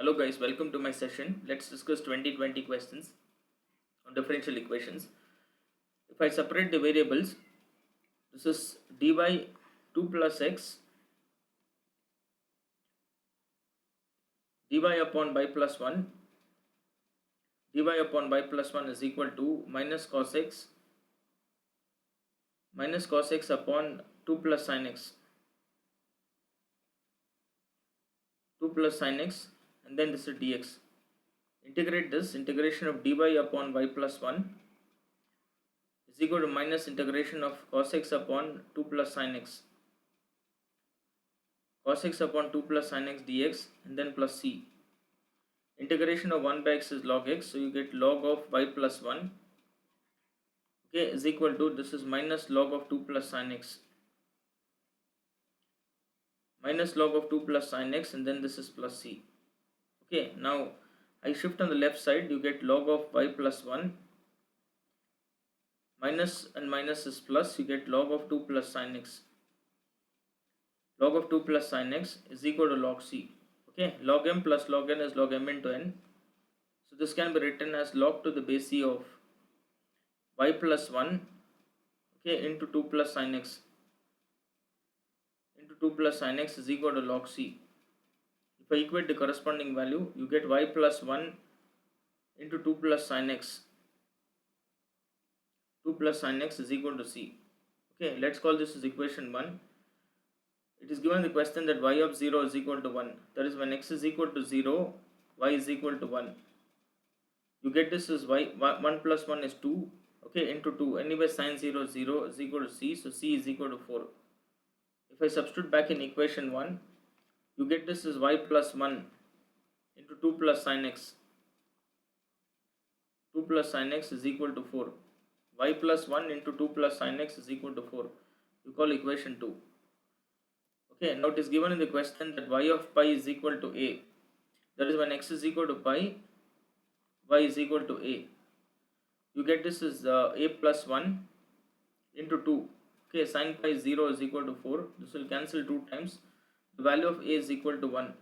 Hello guys, welcome to my session. Let's discuss 2020 questions on differential equations. If I separate the variables, this is dy 2 plus x dy upon y plus 1 dy upon y plus 1 is equal to minus cos x upon 2 plus sin x 2 plus sin x, and then this is dx. Integrate this. Integration of dy upon y plus 1 is equal to minus integration of cos x upon 2 plus sin x cos x upon 2 plus sin x dx, and then plus c. Integration of 1 by x is log x, so you get log of y plus 1, okay, is equal to, this is minus log of 2 plus sin x minus log of 2 plus sin x, and then this is plus c. Okay, now I shift on the left side, you get log of y plus 1 minus and minus is plus, you get log of 2 plus sin x. Log of 2 plus sin x is equal to log c. Okay, log m plus log n is log m into n. So this can be written as log to the base c of y plus 1, okay, into 2 plus sin x into 2 plus sin x is equal to log c. If I equate the corresponding value, you get y plus 1 into 2 plus sin x. 2 plus sin x is equal to c. Okay, let's call this as equation 1. It is given the question that y of 0 is equal to 1. That is, when x is equal to 0, y is equal to 1. You get this as y 1 plus 1 is 2, okay, into 2. Anyway, sin 0 is equal to c, so c is equal to 4. If I substitute back in equation 1, you get this as y plus 1 into 2 plus sin x. 2 plus sin x is equal to 4. Y plus 1 into 2 plus sin x is equal to 4. You call equation 2. Okay, now it is given in the question that y of pi is equal to a. That is, when x is equal to pi, y is equal to a. You get this as a plus 1 into 2. Okay, sin pi 0 is equal to 4. This will cancel 2 times. The value of a is equal to 1.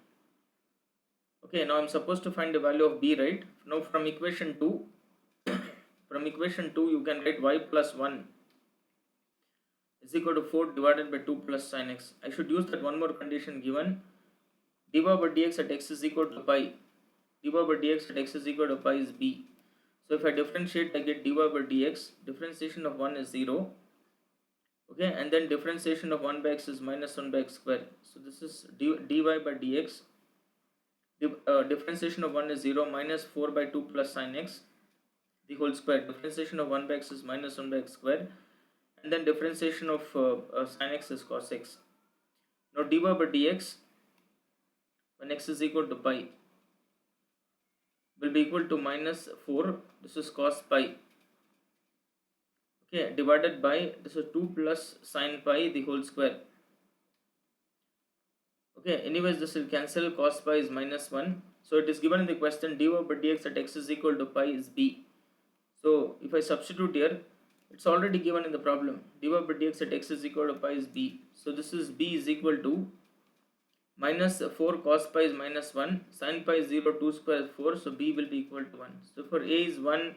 Okay, now I am supposed to find the value of b, right? Now from equation 2, you can write y plus 1 is equal to 4 divided by 2 plus sin x. I should use that one more condition given. dy by dx at x is equal to pi. dy by dx at x is equal to pi is b. So if I differentiate, I get dy by dx. Differentiation of 1 is 0. Okay, and then differentiation of 1 by x is minus 1 by x square. So this is dy by dx. Differentiation of 1 is 0, minus 4 by 2 plus sin x the whole square. Differentiation of 1 by x is minus 1 by x square, and then differentiation of sin x is cos x. Now dy by dx when x is equal to pi will be equal to minus 4, this is cos pi, okay, divided by, this is 2 plus sin pi the whole square. Okay, anyways, this will cancel, cos pi is minus 1. So it is given in the question dy by dx at x is equal to pi is b. So if I substitute here, it's already given in the problem. dy by dx at x is equal to pi is b. So this is b is equal to minus 4 cos pi is minus 1, sin pi is 0, 2 square is 4, so b will be equal to 1. So for a is 1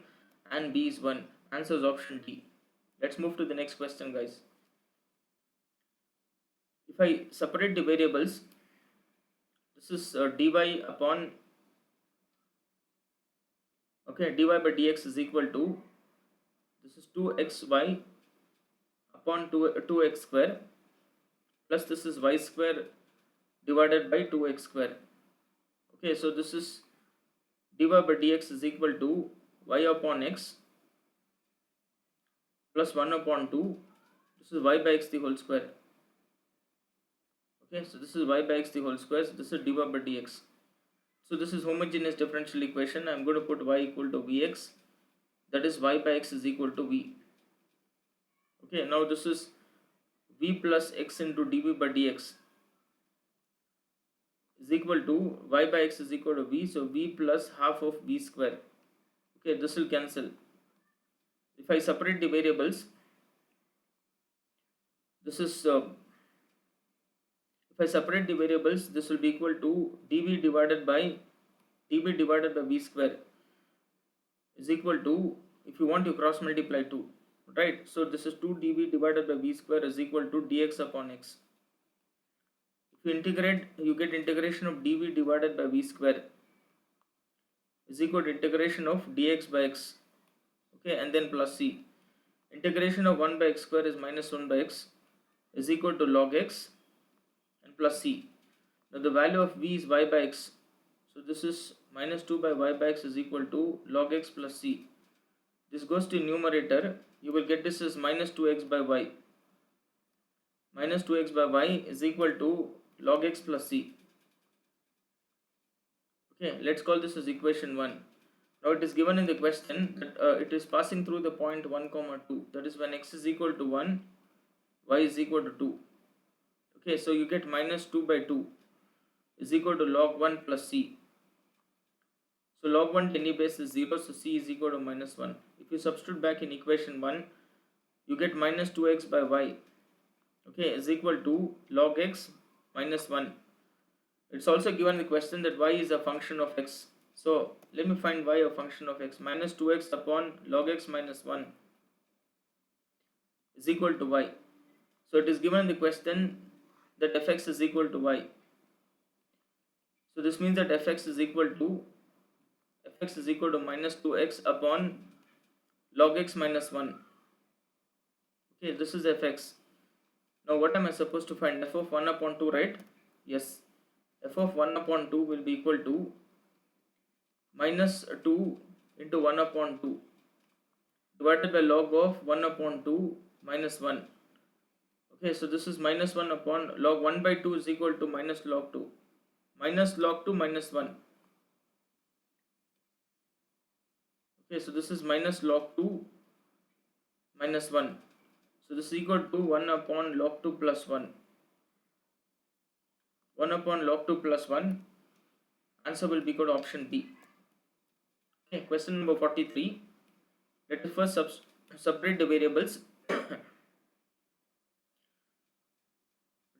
and b is 1. Answer is option D. Let's move to the next question, guys. If I separate the variables, this is dy upon, okay, dy by dx is equal to, this is 2xy upon 2x square plus this is y square divided by 2x square. Okay, so this is dy by dx is equal to y upon x plus 1 upon 2. This is y by x the whole square. Okay, so this is y by x the whole square. So this is dy by dx. So this is homogeneous differential equation. I am going to put y equal to vx. That is, y by x is equal to v. Okay, now this is v plus x into dv by dx is equal to y by x is equal to v. So v plus half of v square. Okay, this will cancel. If I separate the variables, this is if I separate the variables, this will be equal to dv divided by dB divided by v square is equal to, if you want you cross multiply 2, right? So this is 2 dB divided by v square is equal to dx upon x. If you integrate, you get integration of dv divided by v square is equal to integration of dx by x, okay, and then plus c. Integration of 1 by x square is minus 1 by x is equal to log x and plus c. Now the value of v is y by x, so this is minus 2 by y by x is equal to log x plus c. This goes to numerator, you will get this as minus 2x by y. Minus 2x by y is equal to log x plus c. Okay, let's call this as equation 1. Now it is given in the question that it is passing through the point 1 comma 2, that is when x is equal to 1, y is equal to 2. Okay, so you get minus 2 by 2 is equal to log 1 plus c. So log 1 to any base is 0, so c is equal to minus 1. If you substitute back in equation 1, you get minus 2x by y, okay, is equal to log x minus 1. It's also given the question that y is a function of x. So let me find y a function of x. Minus 2x upon log x minus 1 is equal to y. So it is given in the question that fx is equal to y. So this means that fx is equal to minus 2x upon log x minus 1. Okay, this is fx. Now what am I supposed to find? F of 1 upon 2, right? Yes. F of 1 upon 2 will be equal to minus 2 into 1 upon 2 divided by log of 1 upon 2 minus 1. Okay, so this is minus 1 upon log 1 by 2 is equal to minus log 2. Minus log 2 minus 1. Okay, so this is minus log 2 minus 1. So this is equal to 1 upon log 2 plus 1. 1 upon log 2 plus 1. Answer will be equal to option B. Okay, question number 43. Let us first separate the variables.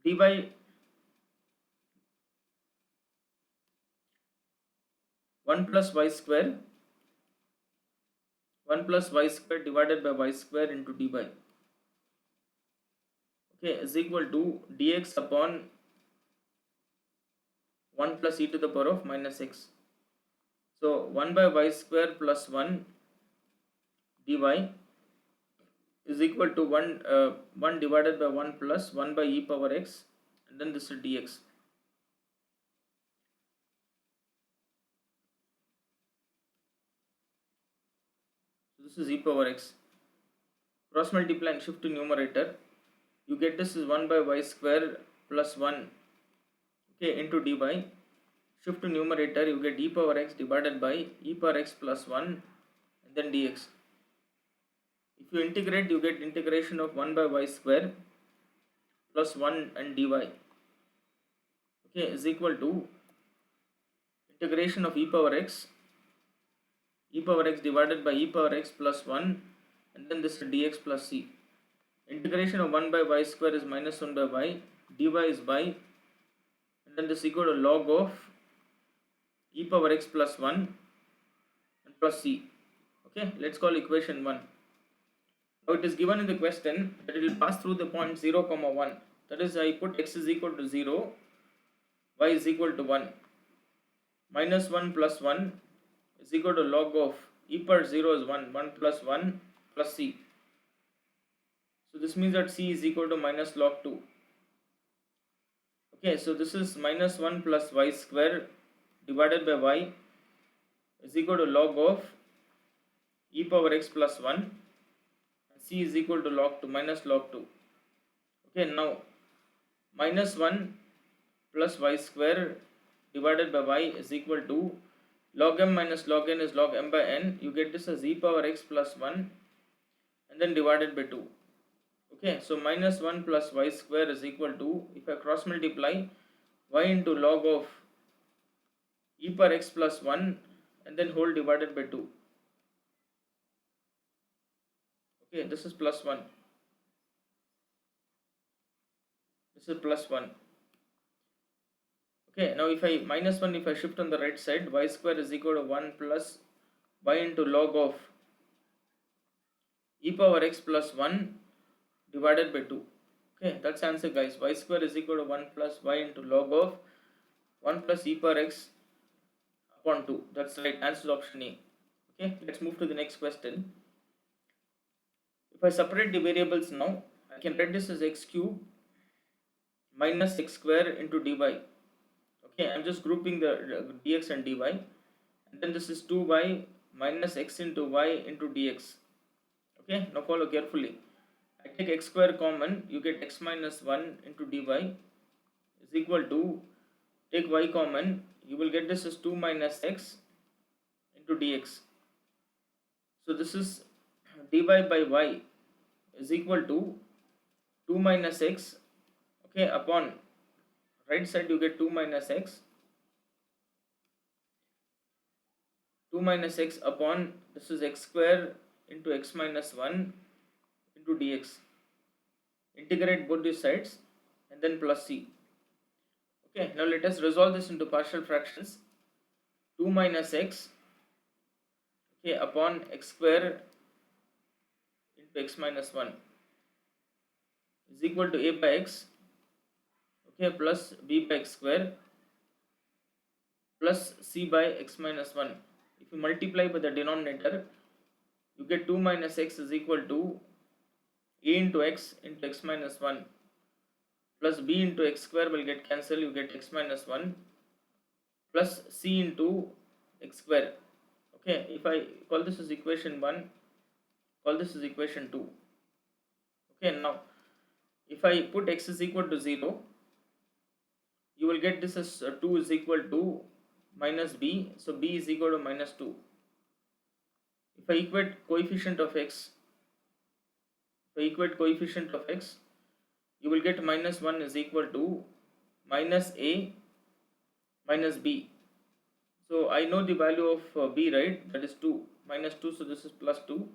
dy 1 plus y square divided by y square into dy, okay, is equal to dx upon 1 plus e to the power of minus x. So 1 by y square plus 1 dy is equal to 1 divided by 1 plus 1 by e power x, and then this is dx. So this is e power x. Cross multiply and shift to numerator. You get this is 1 by y square plus 1, okay, into dy. Shift to numerator, you get e power x divided by e power x plus 1 and then dx. If you integrate, you get integration of 1 by y square plus 1 and dy, okay, is equal to integration of e power x divided by e power x plus 1 and then this dx plus c. Integration of 1 by y square is minus 1 by y, dy is by, and then this equal to log of e power x plus 1 and plus c. Okay, let's call equation 1. Now it is given in the question that it will pass through the point 0 comma 1. That is, I put x is equal to 0, y is equal to 1. Minus 1 plus 1 is equal to log of e power 0 is 1, 1 plus 1 plus c. So this means that c is equal to minus log 2. Okay, so this is minus 1 plus y square divided by y is equal to log of e power x plus 1 and c is equal to log 2 minus log 2. Okay, now minus 1 plus y square divided by y is equal to log m minus log n is log m by n. You get this as e power x plus 1 and then divided by 2. Okay, so minus 1 plus y square is equal to, if I cross multiply, y into log of e power x plus 1 and then whole divided by 2. Okay, this is plus 1. This is plus 1. Okay, now if I minus 1, if I shift on the right side, y square is equal to 1 plus y into log of e power x plus 1 divided by 2. Okay, that's answer guys. Y square is equal to 1 plus y into log of 1 plus e power x upon 2. That's right, answer option A. Okay, let's move to the next question. If I separate the variables now, I can write this as x cube minus x square into dy. Okay, I'm just grouping the dx and dy, and then this is 2y minus x into y into dx. Okay, now follow carefully. I take x square common, you get x minus 1 into dy is equal to, take y common, you will get this as 2 minus x into dx. So this is dy by y is equal to 2 minus x, okay, upon right side you get 2 minus x, 2 minus x upon, this is x square into x minus 1 into dx. Integrate both these sides and then plus c. Okay, now let us resolve this into partial fractions. 2 minus x, okay, upon x square into x minus 1 is equal to a by x, okay, plus b by x square plus c by x minus 1. If you multiply by the denominator, you get 2 minus x is equal to a into x minus 1 plus b into x square will get cancelled, you get x minus 1 plus c into x square. Okay, if I call this as equation 1, call this as equation 2. Okay, now if I put x is equal to 0, you will get this as 2 is equal to minus b, so b is equal to minus 2. If I equate coefficient of x, you will get minus 1 is equal to minus a minus b. So I know the value of b, right? That is 2, minus 2, so this is plus 2.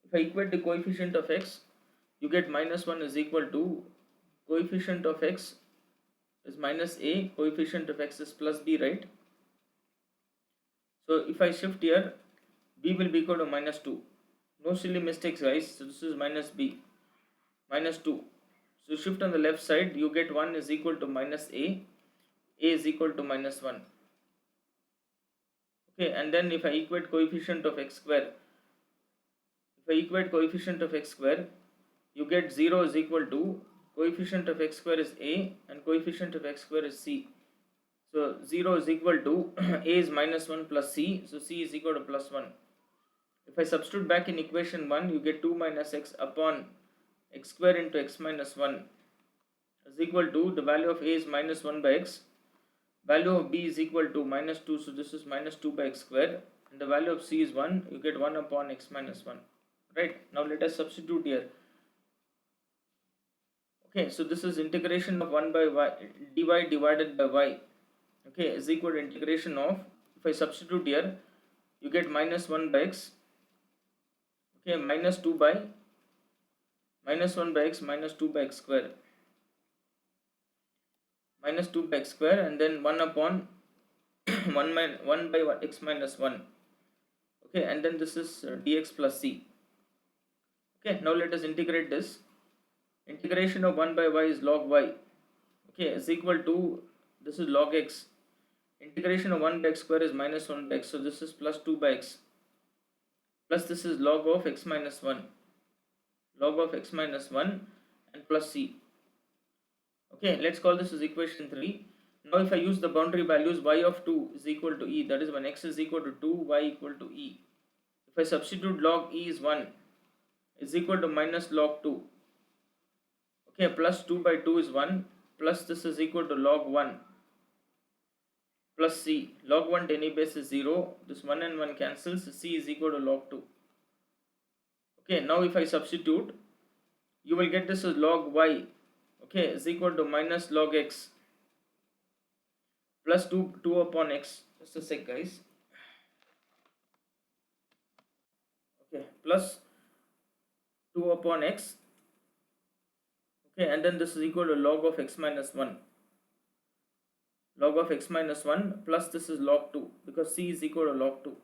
If I equate the coefficient of x, you get minus 1 is equal to coefficient of x is minus a, coefficient of x is plus b, right? So if I shift here, b will be equal to minus 2. No silly mistakes guys, so this is minus b, minus 2. So shift on the left side, you get 1 is equal to minus a is equal to minus 1. Okay, and then if I equate coefficient of x square, you get 0 is equal to coefficient of x square is a and coefficient of x square is c. So 0 is equal to a is minus 1 plus c, so c is equal to plus 1. If I substitute back in equation 1, you get 2 minus x upon x square into x minus 1 is equal to, the value of a is minus 1 by x, value of b is equal to minus 2, so this is minus 2 by x square, and the value of c is 1, you get 1 upon x minus 1. Right, now let us substitute here. Okay, so this is integration of 1 by y dy divided by y, okay, is equal to integration of, if I substitute here, you get minus 1 by x, okay, minus 2 by minus 1 by x minus 2 by x square, minus 2 by x square, and then 1 upon 1 by x minus 1. Okay, and then this is dx plus c. Okay, now let us integrate this. Integration of 1 by y is log y, okay, is equal to, this is log x. Integration of 1 by x square is minus 1 by x, so this is plus 2 by x, plus this is log of x minus 1, and plus c. Okay, let's call this as equation 3. Now if I use the boundary values, y of 2 is equal to e, that is when x is equal to 2, y equal to e. If I substitute log e is 1 is equal to minus log 2, okay, plus 2 by 2 is 1, plus this is equal to log 1 plus c. Log 1 to any base is 0, this 1 and 1 cancels, c is equal to log 2. Okay, now if I substitute, you will get this as log y, okay, is equal to minus log x plus 2 upon x. Just a sec guys. Okay, plus 2 upon x, okay, and then this is equal to log of x minus 1. log of x minus 1 plus this is log 2, because c is equal to log 2.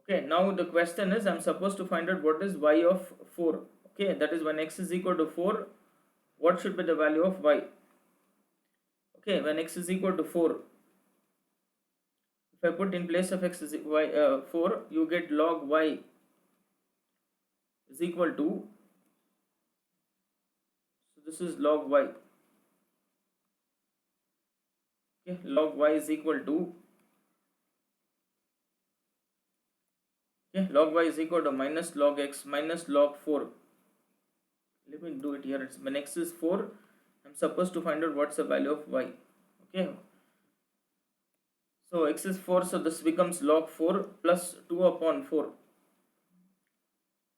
Okay, now the question is, I'm supposed to find out what is y of 4. Okay, that is when x is equal to 4, what should be the value of y? Okay, when x is equal to 4, if I put in place of x is 4, you get log y is equal to, so this is log y. Okay, log y is equal to, okay, log y is equal to minus log x minus log 4. Let me do it here. It's when x is 4, I'm supposed to find out what's the value of y. Okay, so x is 4, so this becomes log 4 plus 2 upon 4.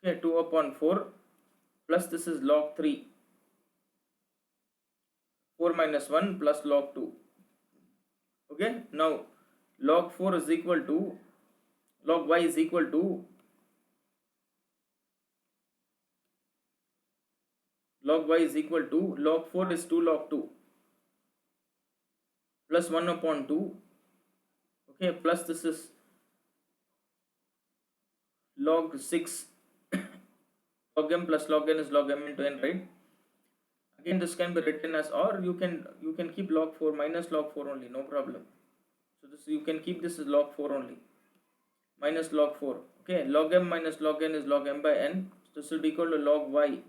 Okay, 2 upon 4 plus this is log 3. 4 minus 1 plus log 2. Okay, now log 4 is equal to, log y is equal to, log y is equal to, log 4 is 2 log 2 plus 1 upon 2. Okay, plus this is log 6. Log m plus log n is log m into n, right? Again, this can be written as, or you can keep log 4 minus log 4 only, no problem. So this, you can keep this as log 4 only, minus log 4. Okay, log m minus log n is log m by n. So this will be equal to log y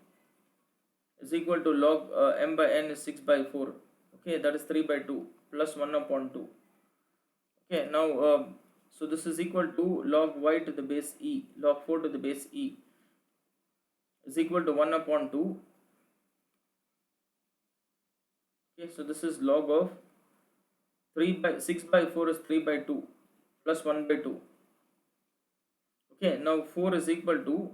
is equal to log m by n is 6 by 4. Okay, that is 3 by 2 plus 1 upon 2. Okay, now so this is equal to log y to the base e, log 4 to the base e is equal to 1 upon 2. Okay, so this is log of 3 by 6 by 4 is 3 by 2 plus 1 by 2. Okay, now 4 is equal to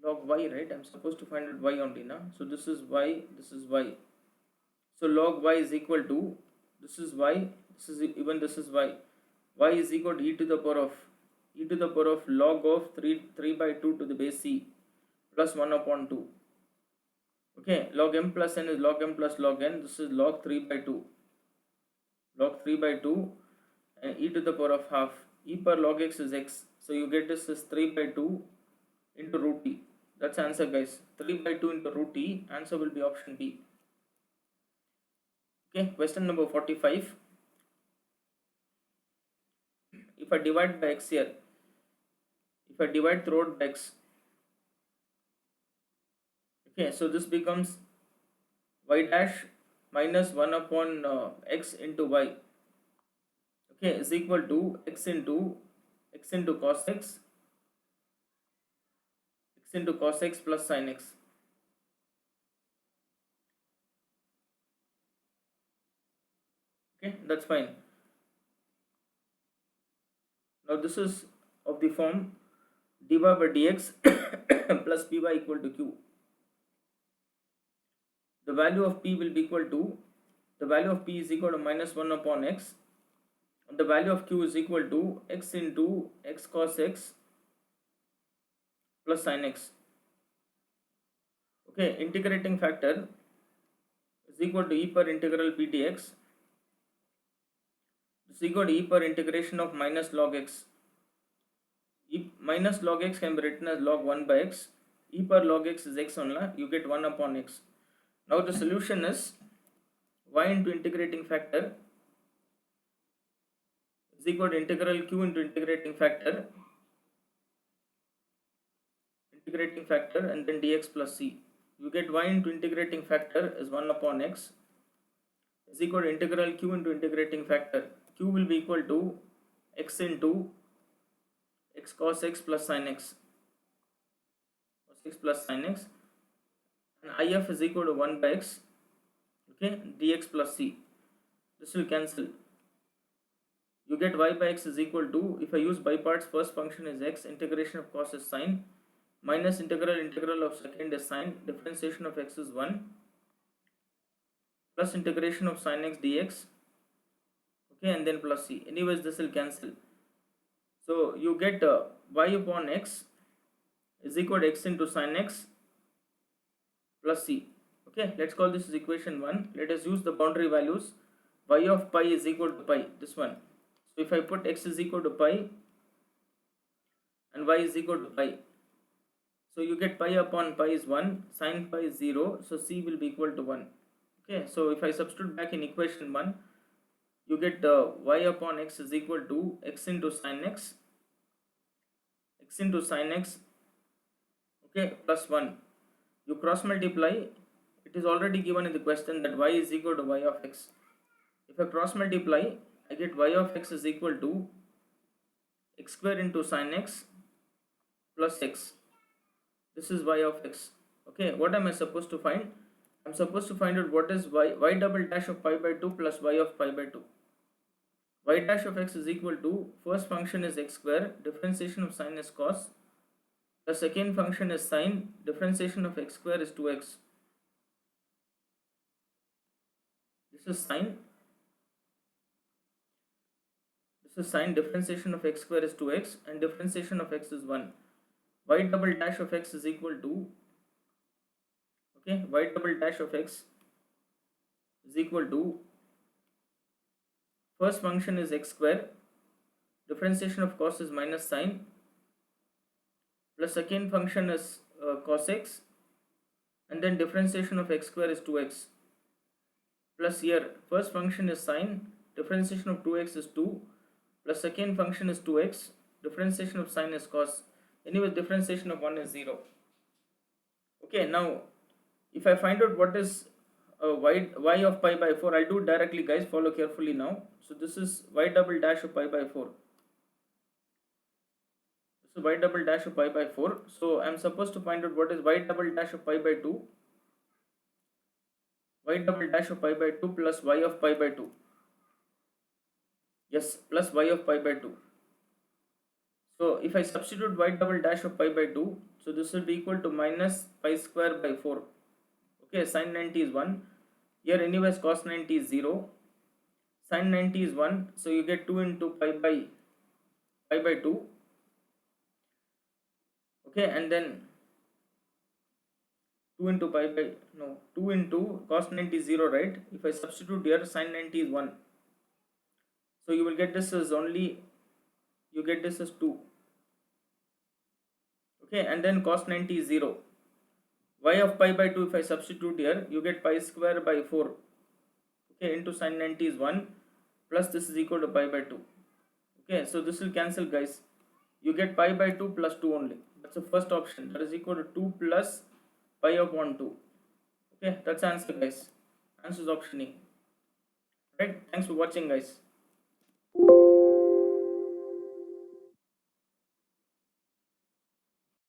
log y, right? I'm supposed to find out y only now. So this is y, this is y. So log y is equal to, this is y, this is even this is y. Y is equal to e to the power of log of 3 by 2 to the base c plus 1 upon 2. Okay, log m plus n is log m plus log n. This is log 3 by 2. Log 3 by 2 and e to the power of half. E per log x is x. So you get this is 3 by 2 into root e. That's answer, guys. 3 by 2 into root e. Answer will be option B. Okay, question number 45. If I divide by x here, if I divide throughout by x, okay, so this becomes y dash minus 1 upon x into y, okay, is equal to x into cos x into cos x plus sin x. Okay, that's fine. Now this is of the form dy by dx plus py equal to q. The value of p will be equal to, the value of p is equal to minus 1 upon x, and the value of q is equal to x into x cos x plus sin x. Okay, integrating factor is equal to e per integral p dx is equal to e per integration of minus log x. Minus log x can be written as log 1 by x. E per log x is x only, you get 1 upon x. Now the solution is y into integrating factor is equal to integral q into integrating factor and then dx plus c. You get y into integrating factor is 1 upon x is equal to integral q into integrating factor. Q will be equal to x into x cos x plus sin x, cos x plus sin x, and if is equal to 1 by x, okay, dx plus c. This will cancel. You get y by x is equal to, if I use by parts, first function is x, integration of cos is sine, minus integral of second is sine, differentiation of x is 1, plus integration of sin x dx, okay, and then plus c. Anyways, this will cancel. So you get y upon x is equal to x into sin x plus c. Okay, let's call this is equation 1. Let us use the boundary values. Y of pi is equal to pi, this one. So if I put x is equal to pi and y is equal to pi, so you get pi upon pi is 1, sin pi is 0, so c will be equal to 1. Okay, so if I substitute back in equation 1, you get y upon x is equal to x into sin x, okay, plus 1. You cross multiply, it is already given in the question that y is equal to y of x. If I cross multiply, I get y of x is equal to x square into sin x plus x. This is y of x. Okay, what am I supposed to find? I'm supposed to find out what is y double dash of pi by 2 plus y of pi by 2. Y dash of x is equal to, first function is x square, differentiation of sin is cos. The second function is sin, differentiation of x square is 2x. This is sin. This is sin, differentiation of x square is 2x and differentiation of x is 1. Y double dash of x is equal to, okay, y double dash of x is equal to, first function is x square, differentiation of cos is minus sin, plus second function is cos x, and then differentiation of x square is 2x, plus here first function is sin, differentiation of 2x is 2, plus second function is 2x, differentiation of sin is cos. Anyway, differentiation of 1 is 0. Okay, now if I find out what is y of pi by 4, I'll do it directly, guys, follow carefully now. So this is y double dash of pi by 4. This is y double dash of pi by 4. So I'm supposed to find out what is y double dash of pi by 2. Y double dash of pi by 2 plus y of pi by 2. Yes, plus y of pi by 2. So if I substitute y double dash of pi by 2, so this will be equal to minus pi square by 4. Okay, sin 90 is 1. Here anyways cos 90 is 0. Sin 90 is 1. So you get 2 into pi by 2. Okay, and then 2 into pi by, no, 2 into cos 90 is 0, right? If I substitute here, sin 90 is 1. So you will get this as only, you get this as 2. Okay, and then cos 90 is 0. Y of pi by 2, if I substitute here, you get pi square by 4. Okay, into sin 90 is 1, plus this is equal to pi by 2. Okay, so this will cancel, guys. You get pi by 2 plus 2 only. That's the first option. That is equal to 2 plus pi upon 2. Okay, that's the answer, guys. Answer is option E. Right? Thanks for watching, guys.